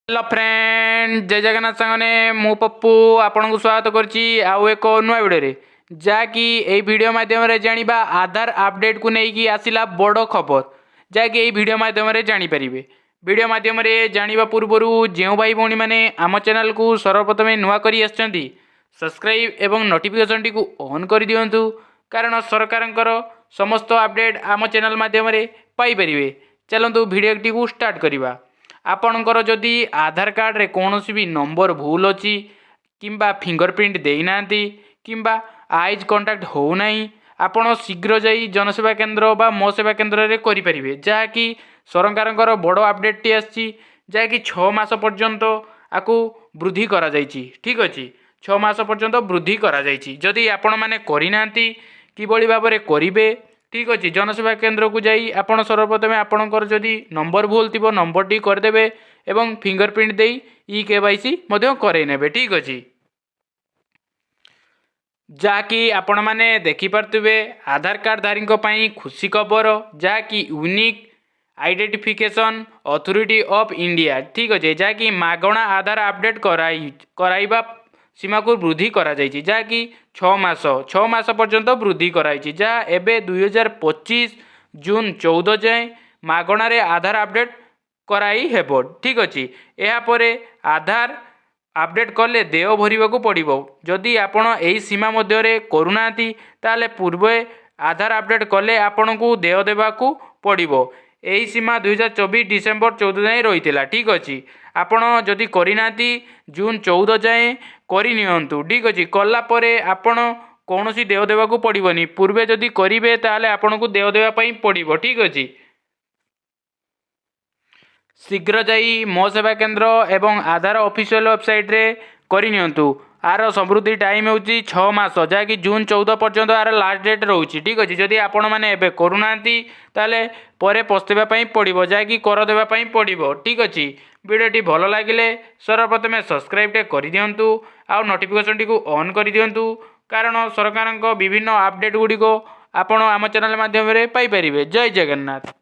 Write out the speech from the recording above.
Hello friend जय जगन्नाथ सांगने मु पप्पू आपन को स्वागत करची आउ एक नुआ वीडियो जहाँकि यही भिडियो मध्यम जानिबा आधार अपडेट को लेकिन आसिला बड़ खबर जहाँकि यही भिडियो मध्यम जानीपर भिडियो मध्यम जानिबा पूर्व जो भाई भौणी मैंने आम चैनल को सर्वप्रथम नुआ करी आछंती सब्सक्राइब एवं नोटिफिकेशन टी को ऑन कर दियंतु कारण सरकार समस्त अपडेट आम चैनल मध्यम पाई परिबे। चलंतु भिडियो टी को स्टार्ट करिबा। आपणकर जदि आधार कार्ड रे कौन भी नंबर भूल अच्छी किंबा फिंगरप्रिंट देना किंबा आईज कंटाक्ट होना आपण शीघ्र जाई जनसेवा केंद्र बा मो सेवा केंद्र रे करि परिबे जहाँकि सरकार बड़ अपडेट टी आछि जहाँकि 6 मास पर्यंत आकु वृद्धि करा जायछि। ठीक अछि 6 मास पर्यंत वृद्धि करा जायछि। जदि आपण माने करिनांती किबळी भाव में करिवे ठीक अच्छे जनसेवा केंद्र को जाई आपण सर्वप्रथम आपणकर जदि नंबर भूल थी नंबर टी करदे एवं फिंगरप्रिंट दे केवाईसी करे नेबे। ठीक अच्छे जहाँकि आपण मैंने देखिपे आधार कार्ड धारी खुशी खबर जहाँकि unique identification authority of India ठीक अच्छे जहाँकि मागणा आधार अपडेट कराइबा सीमा को वृद्धि करा जायछि जहाँकि 6 मास पर्यंत वृद्धि कराई जहाँ एबे 2025 जून 14 जाए मागणार आधार अपडेट कराई हेबो। ठीक अच्छे यापर आधार अपडेट कले देय भरवा को पड़ो जदि आपण यही सीमा मध्य करूना ताले पूर्व आधार अपडेट कले आपण को देय देवा को पड़ो। यही सीमा 2024 डिसेम्बर 14 जाए रही। ठीक अच्छे आपण जदि करना जून 14 जाए करनियंतु। ठीक अच्छे कलापर आपण कौन सी देय देवा को पड़ोनी पूर्वे जदि करेंगे ताले आपण को देय देवाई पड़ो। ठीक अच्छे शीघ्र जाई मो सेवा केंद्र एवं आधार ऑफिशियल वेबसाइट रे करनियंतु। आर समृद्धि टाइम हूँ 6 मास जहाँकि जून 14 पर्यंत आर लास्ट डेट रोचे। ठीक अच्छे जदि आपण मैंने एबे करूना ताले परे पस्तेवाई पड़ो जहाँकि कर देवाई पड़ो। ठीक अच्छे वीडियोटी भल लगे सर्वप्रथम सब्सक्राइब टे कर दियंतु आउ नोटिफिकेशन टी को ऑन कर दियंतु कारण सरकार विभिन्न अपडेट गुड़िक आपण आम चैनल माध्यम पाई परिबे। जय जगन्नाथ।